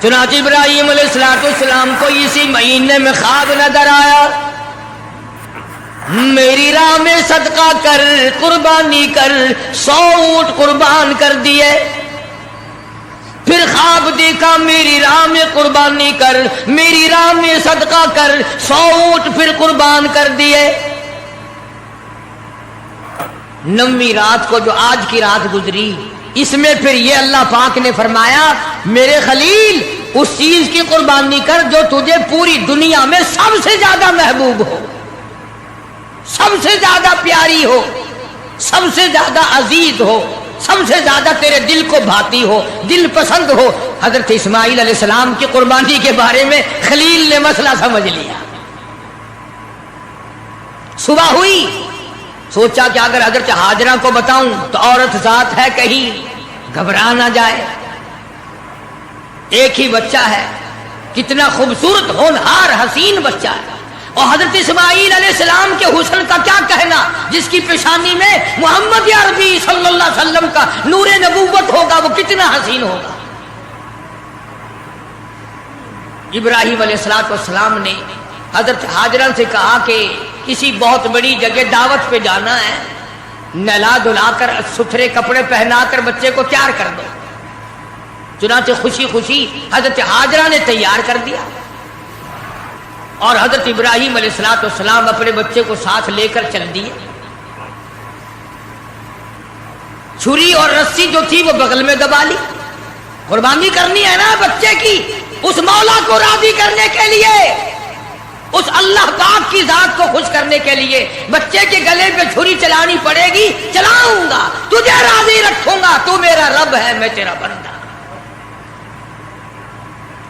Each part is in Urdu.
چنانچہ ابراہیم علیہ السلام کو اسی مہینے میں خواب نظر آیا، میری راہ میں صدقہ کر، قربانی کر، 100 اونٹ قربان کر دیے۔ پھر خواب دیکھا میری راہ میں قربانی کر، میری راہ میں صدقہ کر، 100 اونٹ پھر قربان کر دیے۔ 9ویں رات کو جو آج کی رات گزری، اس میں پھر یہ اللہ پاک نے فرمایا میرے خلیل اس چیز کی قربانی کر جو تجھے پوری دنیا میں سب سے زیادہ محبوب ہو، سب سے زیادہ پیاری ہو، سب سے زیادہ عزیز ہو، سب سے زیادہ تیرے دل کو بھاتی ہو، دل پسند ہو۔ حضرت اسماعیل علیہ السلام کی قربانی کے بارے میں خلیل نے مسئلہ سمجھ لیا۔ صبح ہوئی، سوچا کہ اگر حضرت ہاجرہ کو بتاؤں تو عورت ذات ہے کہیں گھبرا نہ جائے، ایک ہی بچہ ہے، کتنا خوبصورت ہونہار حسین بچہ ہے، اور حضرت اسماعیل علیہ السلام کے حسن کا کیا کہنا، جس کی پیشانی میں محمد عربی صلی اللہ علیہ وسلم کا نور نبوت ہوگا، وہ کتنا حسین ہوگا۔ ابراہیم علیہ السلام نے حضرت ہاجرہ سے کہا کہ کسی بہت بڑی جگہ دعوت پہ جانا ہے، نہلا دھلا کر ستھرے کپڑے پہنا کر بچے کو تیار کر دو۔ چنانچہ خوشی خوشی حضرت ہاجرہ نے تیار کر دیا، اور حضرت ابراہیم علیہ السلام اپنے بچے کو ساتھ لے کر چل دیے۔ چھری اور رسی جو تھی وہ بغل میں دبا لی، قربانی کرنی ہے نا بچے کی، اس مولا کو راضی کرنے کے لیے، اس اللہ پاک کی ذات کو خوش کرنے کے لیے بچے کے گلے پہ چھری چلانی پڑے گی، چلاؤں گا، تجھے راضی رکھوں گا، تو میرا رب ہے، میں تیرا بندہ۔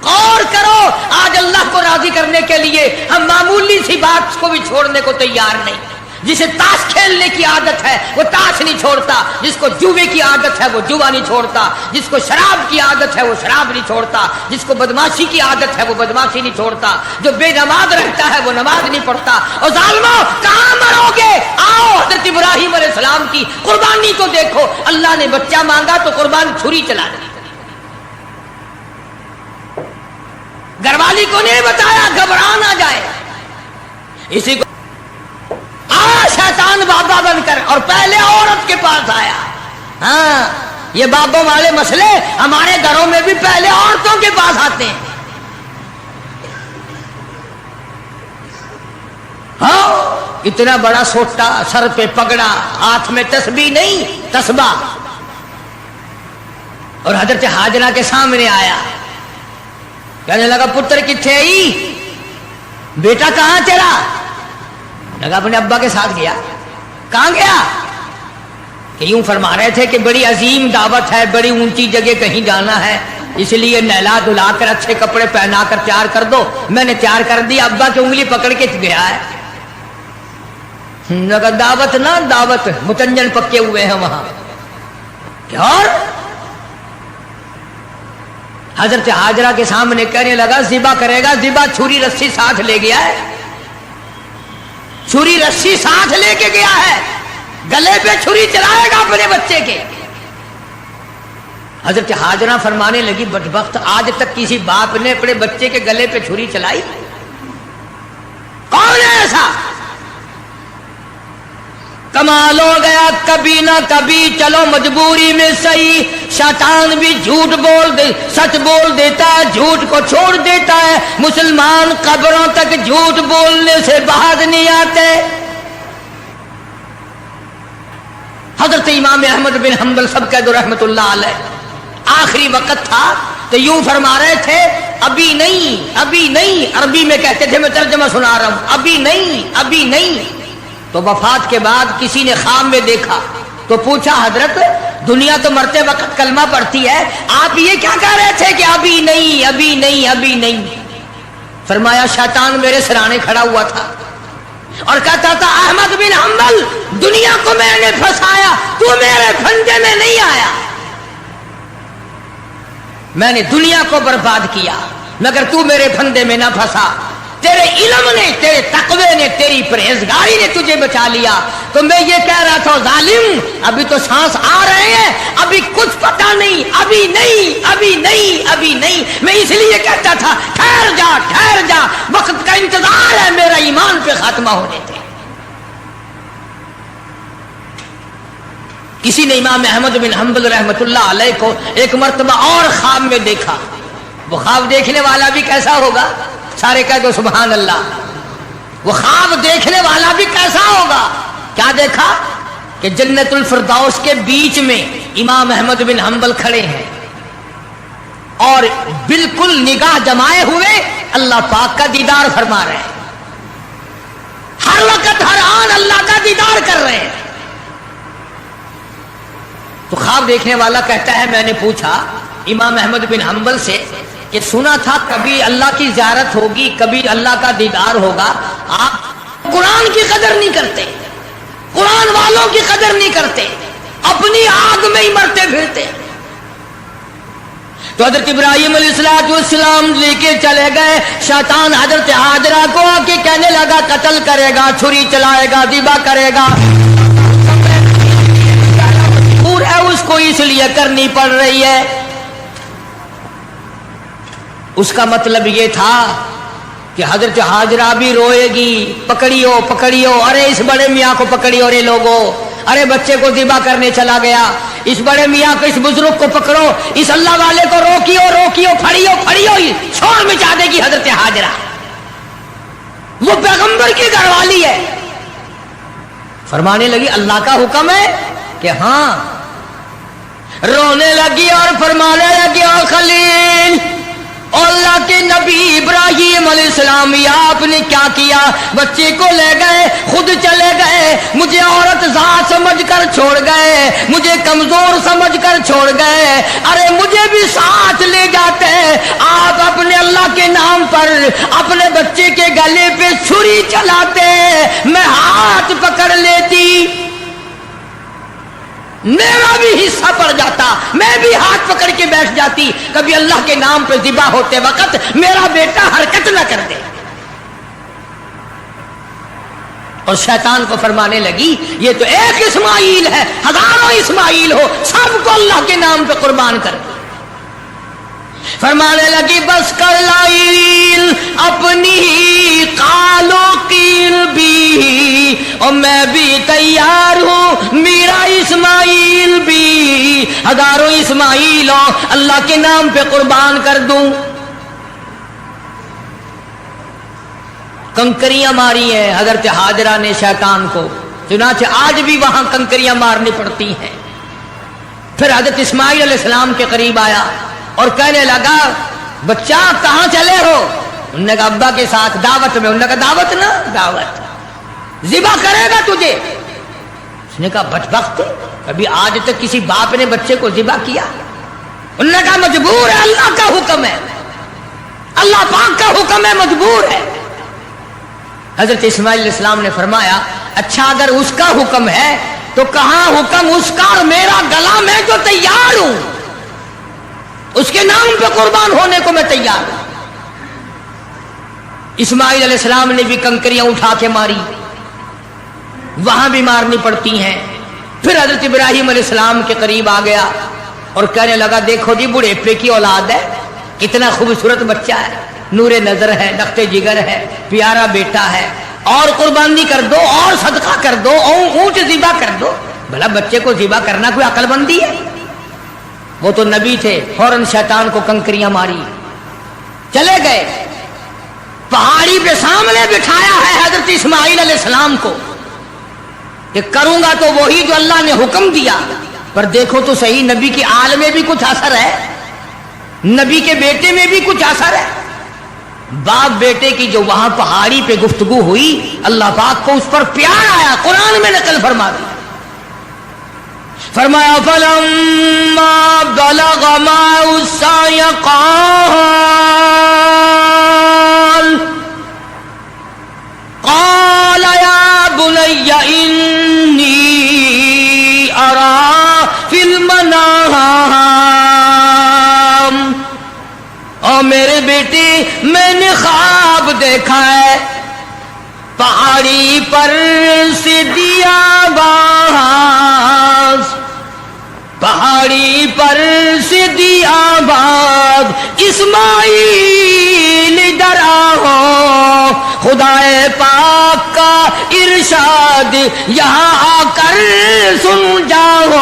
غور کرو، آج اللہ کو راضی کرنے کے لیے ہم معمولی سی بات کو بھی چھوڑنے کو تیار نہیں۔ جسے تاش کھیلنے کی عادت ہے وہ تاش نہیں چھوڑتا، جس کو جوے کی عادت ہے وہ جوا نہیں چھوڑتا، جس کو شراب کی عادت ہے وہ شراب نہیں چھوڑتا، جس کو بدماشی کی عادت ہے وہ بدماشی نہیں چھوڑتا، جو بے نماز رہتا ہے وہ نماز نہیں پڑھتا۔ اور ظالموں کہاں مرو گے؟ آؤ حضرت ابراہیم علیہ السلام کی قربانی کو دیکھو، اللہ نے بچہ مانگا تو قربان چھری چلا دی۔ گھر والی کو نہیں بتایا گھبرا نہ جائے، اسی کو شیطان بابا بن کر اور پہلے عورت کے پاس آیا۔ ہاں، یہ بابوں والے مسئلے ہمارے گھروں میں بھی پہلے عورتوں کے پاس آتے ہیں۔ ہاں، اتنا بڑا سوٹا، سر پہ پگڑا، ہاتھ میں تسبیح نہیں تسبیح، اور حضرت ہاجرہ کے سامنے آیا، کہنے لگا پتر کتھے آئی، بیٹا کہاں تیرا؟ لگا اپنے ابا کے ساتھ گیا۔ کہاں گیا؟ کہ یوں فرما رہے تھے کہ بڑی عظیم دعوت ہے، بڑی اونچی جگہ کہیں جانا ہے، اس لیے نہلا دھلا کر اچھے کپڑے پہنا کر تیار کر دو۔ میں نے تیار کر دی، ابا کی انگلی پکڑ کے گیا ہے۔ لگا دعوت نہ دعوت، متنجن پکے ہوئے ہیں وہاں۔ اور حضرت ہاجرہ کے سامنے کہنے لگا ذبح کرے گا، ذبح چھری رسی ساتھ لے گیا ہے، چھری رسی ساتھ لے کے گیا ہے، گلے پہ چھری چلائے گا اپنے بچے کے۔ حضرت ہاجرہ فرمانے لگی بدبخت، آج تک کسی باپ نے اپنے بچے کے گلے پہ چھری چلائی؟ کون ہے ایسا؟ کمال ہو گیا، کبھی نہ کبھی چلو مجبوری میں صحیح، شیطان بھی جھوٹ سچ بول دیتا ہے، جھوٹ کو چھوڑ دیتا ہے، مسلمان قبروں تک جھوٹ بولنے سے باز نہیں آتے۔ حضرت امام احمد بن حنبل سب کہہ دو رحمت اللہ علیہ، آخری وقت تھا تو یوں فرما رہے تھے ابھی نہیں، ابھی نہیں، عربی میں کہتے تھے، میں ترجمہ سنا رہا ہوں، ابھی نہیں، ابھی نہیں۔ تو وفات کے بعد کسی نے خواب میں دیکھا تو پوچھا حضرت دنیا تو مرتے وقت کلمہ پڑھتی ہے، آپ یہ کیا کہہ رہے تھے کہ ابھی نہیں، ابھی نہیں، ابھی نہیں؟ فرمایا شیطان میرے سرانے کھڑا ہوا تھا اور کہتا تھا احمد بن حنبل دنیا کو میں نے پھنسایا، تو میرے پھندے میں نہیں آیا، میں نے دنیا کو برباد کیا مگر تو میرے پھندے میں نہ پھنسا۔ تیرے علم نے، تیرے تقوی نے، تیری پرہیزگاری نے تجھے بچا لیا. تو میں یہ کہہ رہا تھا ظالم ابھی تو سانس آ رہے ہیں، ابھی کچھ پتا نہیں، ابھی نہیں، ابھی نہیں، ابھی نہیں. میں اس لیے کہتا تھا ٹھہر جا، ٹھہر جا، وقت کا انتظار ہے میرا ایمان پہ خاتمہ ہونے دے. کسی نے امام احمد بن حنبل رحمۃ اللہ علیہ کو ایک مرتبہ اور خواب میں دیکھا. وہ خواب دیکھنے والا بھی کیسا ہوگا؟ سارے کہہ دو سبحان اللہ. وہ خواب دیکھنے والا بھی کیسا ہوگا؟ کیا دیکھا کہ جنت الفردوس کے بیچ میں امام احمد بن حنبل کھڑے ہیں اور بالکل نگاہ جمائے ہوئے اللہ پاک کا دیدار فرما رہے ہیں. ہر وقت ہر آن اللہ کا دیدار کر رہے ہیں. تو خواب دیکھنے والا کہتا ہے میں نے پوچھا امام احمد بن حنبل سے کہ سنا تھا کبھی اللہ کی زیارت ہوگی، کبھی اللہ کا دیدار ہوگا، آپ قرآن کی قدر نہیں کرتے، قرآن والوں کی قدر نہیں کرتے، اپنی آگ میں ہی مرتے پھرتے. تو حضرت ابراہیم علیہ السلام لے کے چلے گئے. شیطان حضرت حاجرہ کو آ کے کہنے لگا قتل کرے گا، چھری چلائے گا، ذبح کرے گا. اس کو اس لیے کرنی پڑ رہی ہے. اس کا مطلب یہ تھا کہ حضرت حاجرہ بھی روئے گی، پکڑیو پکڑیو، ارے اس بڑے میاں کو پکڑیو رے لوگوں، ارے بچے کو ذبح کرنے چلا گیا، اس بڑے میاں کو، اس بزرگ کو پکڑو، اس اللہ والے کو روکیو روکیو، پھڑیو پھڑیو. شور مچا دے گی حضرت حاجرہ. وہ پیغمبر کی گھر والی ہے. فرمانے لگی اللہ کا حکم ہے کہ ہاں. رونے لگی اور فرمانے لگی او خلیل، اللہ کے نبی ابراہیم علیہ السلام یہ آپ نے کیا کیا؟ بچے کو لے گئے، خود چلے گئے، مجھے عورت ذات سمجھ کر چھوڑ گئے، مجھے کمزور سمجھ کر چھوڑ گئے. ارے مجھے بھی ساتھ لے جاتے، آپ اپنے اللہ کے نام پر اپنے بچے کے گلے پہ چھری چلاتے، میں ہاتھ پکڑ لیتی، میرا بھی حصہ پڑ جاتا، میں بھی ہاتھ پکڑ کے بیٹھ جاتی. کبھی اللہ کے نام پہ ذبح ہوتے وقت میرا بیٹا حرکت نہ کر دے. اور شیطان کو فرمانے لگی یہ تو ایک اسماعیل ہے، ہزاروں اسماعیل ہو، سب کو اللہ کے نام پہ قربان کر دے. فرمانے لگی بس کر لائل اپنی قالو قیل بھی، اور میں بھی تیار ہوں، میرا اسماعیل بھی، ہزاروں اسماعیل ہو اللہ کے نام پہ قربان کر دوں. کنکریاں ماری ہیں حضرت حاجرہ نے شیطان کو، چنانچہ آج بھی وہاں کنکریاں مارنی پڑتی ہیں. پھر حضرت اسماعیل علیہ السلام کے قریب آیا اور کہنے لگا بچہ کہاں چلے ہو؟ انہوں نے کہا ابا کے ساتھ دعوت میں. انہوں نے کہا دعوت نہ دعوت، ذبح کرے گا تجھے. اس نے کہا بدبخت، کبھی آج تک کسی باپ نے بچے کو ذبح کیا؟ انہوں نے کہا مجبور ہے، اللہ کا حکم ہے، اللہ پاک کا حکم ہے، مجبور ہے. حضرت اسماعیل علیہ السلام نے فرمایا اچھا اگر اس کا حکم ہے تو کہاں حکم اس کا اور میرا گلا، میں جو تیار ہوں، اس کے نام پہ قربان ہونے کو میں تیار ہوں. اسماعیل علیہ السلام نے بھی کنکریاں اٹھا کے ماری، وہاں بھی مارنی پڑتی ہیں. پھر حضرت ابراہیم علیہ السلام کے قریب آ گیا اور کہنے لگا دیکھو جی بڑھیپے کی اولاد ہے، کتنا خوبصورت بچہ ہے، نور نظر ہے، نقط جگر ہے، پیارا بیٹا ہے، اور قربانی کر دو اور صدقہ کر دو، اونٹ ذبح کر دو. بھلا بچے کو ذبح کرنا کوئی عقل مندی ہے؟ وہ تو نبی تھے. فوراً شیطان کو کنکریاں ماری، چلے گئے. پہاڑی پہ سامنے بٹھایا ہے حضرت اسماعیل علیہ السلام کو کہ کروں گا تو وہی جو اللہ نے حکم دیا. پر دیکھو تو صحیح، نبی کی آل میں بھی کچھ اثر ہے، نبی کے بیٹے میں بھی کچھ اثر ہے. باپ بیٹے کی جو وہاں پہاڑی پہ گفتگو ہوئی، اللہ پاک کو اس پر پیار آیا. قرآن میں نقل فرما دی، فرمایا فلما بلغ معه السعي قال يا بني إني أرى في المنام. او میرے بیٹے میں نے خواب دیکھا ہے پہاڑی پر سے دیا باز پہاڑی پر سے دیا باز اسماعیل ادھر آؤ خدائے پاک کا ارشاد یہاں آ کر سن جاؤ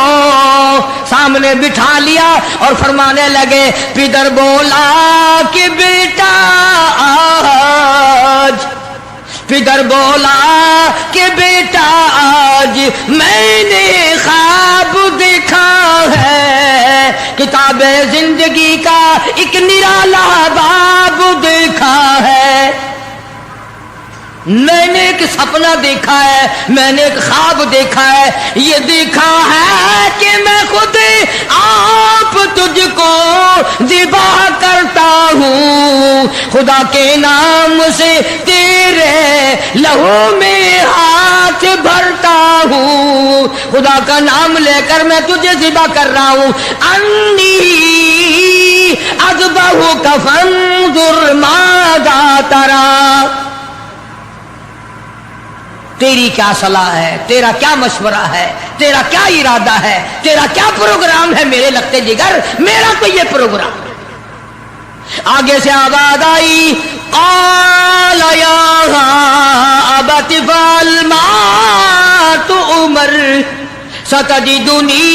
سامنے بٹھا لیا اور فرمانے لگے پدر بولا کہ بیٹا آج پدر بولا کہ بیٹا آج میں نے خواب دیکھا ہے کتاب زندگی کا ایک نرالا باب دیکھا ہے میں نے ایک سپنا دیکھا ہے میں نے ایک خواب دیکھا ہے یہ دیکھا ہے کہ میں خود آپ تجھ کو ذبح کرتا ہوں خدا کے نام سے تیرے لہو میں ہاتھ بھرتا ہوں خدا کا نام لے کر میں تجھے ذبح کر رہا ہوں انی اذبحک فانظر ماذا تری تیری کیا صلاح ہے تیرا کیا مشورہ ہے تیرا کیا ارادہ ہے تیرا کیا پروگرام ہے میرے لگتے جگر میرا تو یہ پروگرام ہے آگے سے آواز آئی قال یا ابت افعل ما تؤمر ستجدنی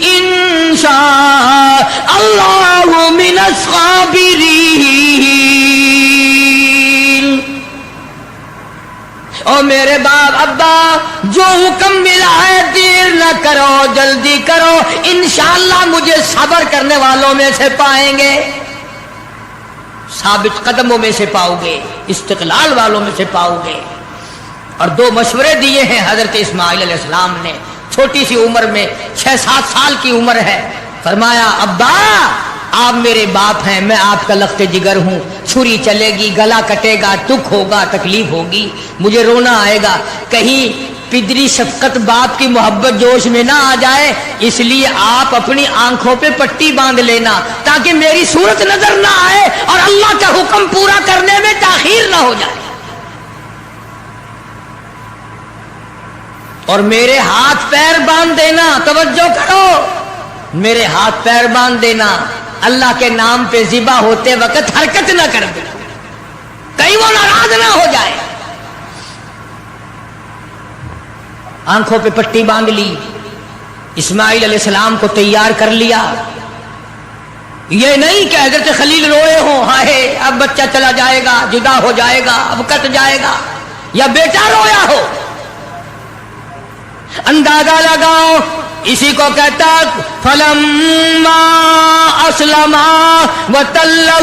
ان شاء اللہ من الصابرین او میرے باپ ابا جو حکم ملا ہے دیر نہ کرو جلدی کرو انشاءاللہ مجھے صبر کرنے والوں میں سے پائیں گے ثابت قدموں میں سے پاؤ گے استقلال والوں میں سے پاؤ گے اور دو مشورے دیے ہیں حضرت اسماعیل علیہ السلام نے چھوٹی سی عمر میں 6-7 سال کی عمر ہے فرمایا ابا آپ میرے باپ ہیں میں آپ کا لخت جگر ہوں چھری چلے گی گلا کٹے گا دکھ ہوگا تکلیف ہوگی مجھے رونا آئے گا کہیں پدری شفقت باپ کی محبت جوش میں نہ آ جائے اس لیے آپ اپنی آنکھوں پہ پٹی باندھ لینا تاکہ میری صورت نظر نہ آئے اور اللہ کا حکم پورا کرنے میں تاخیر نہ ہو جائے اور میرے ہاتھ پیر باندھ دینا توجہ کرو میرے ہاتھ پیر باندھ دینا اللہ کے نام پہ ذبح ہوتے وقت حرکت نہ کر دینا کہیں وہ ناراض نہ ہو جائے آنکھوں پہ پٹی باندھ لی اسماعیل علیہ السلام کو تیار کر لیا یہ نہیں کہ حضرت خلیل روئے ہوں ہائے اب بچہ چلا جائے گا جدا ہو جائے گا اب کٹ جائے گا یا بیٹا رویا ہو اندازہ لگاؤ اسی کو کہتا فلما اسلما وتلہ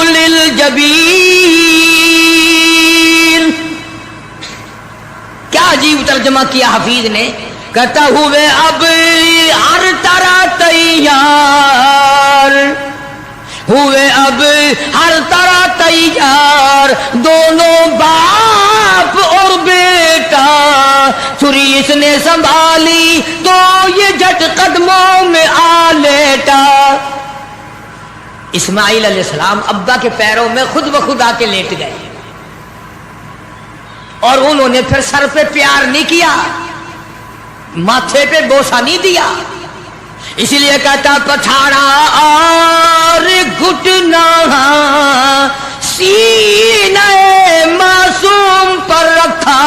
للجبین کیا عجیب ترجمہ کیا حفیظ نے کہتا ہوئے اب ہر طرح تیار ہوئے اب ہر طرح تیار دونوں باپ اور بیٹا چھری اس نے سنبھالی تو یہ جھٹ قدموں میں آ لیٹا اسماعیل علیہ السلام ابا کے پیروں میں خود بخود آ کے لیٹ گئے اور انہوں نے پھر سر پہ پیار نہیں کیا ماتھے پہ بوسہ نہیں دیا اسی لیے کہتا پچھاڑا اور گھٹنا سینہ معصوم پر رکھا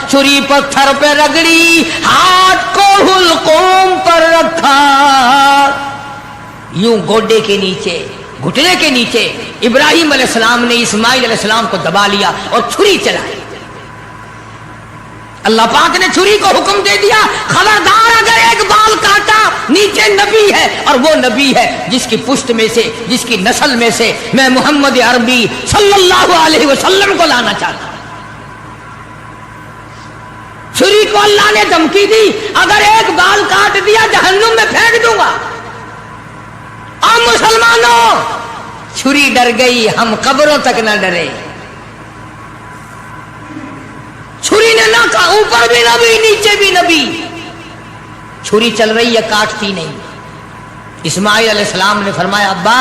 چھری پتھر پہ رگڑی ہاتھ کو حلقوم پر رکھا یوں گوڈے کے نیچے گھٹنے کے نیچے ابراہیم علیہ السلام نے اسماعیل علیہ السلام کو دبا لیا اور چھری چلائی اللہ پاک نے چھری کو حکم دے دیا خبردار اگر ایک بال کاٹا نیچے نبی ہے اور وہ نبی ہے جس کی پشت میں سے جس کی نسل میں سے میں محمد عربی صلی اللہ علیہ وسلم کو لانا چاہتا ہوں چھری کو اللہ نے دھمکی دی اگر ایک بال کاٹ دیا جہنم میں پھینک دوں گا اور مسلمانوں چھری ڈر گئی ہم قبروں تک نہ ڈرے چھری نے نہ کہا اوپر بھی نبی نیچے بھی نبی چھری چل رہی ہے کاٹتی نہیں اسماعیل علیہ السلام نے فرمایا ابا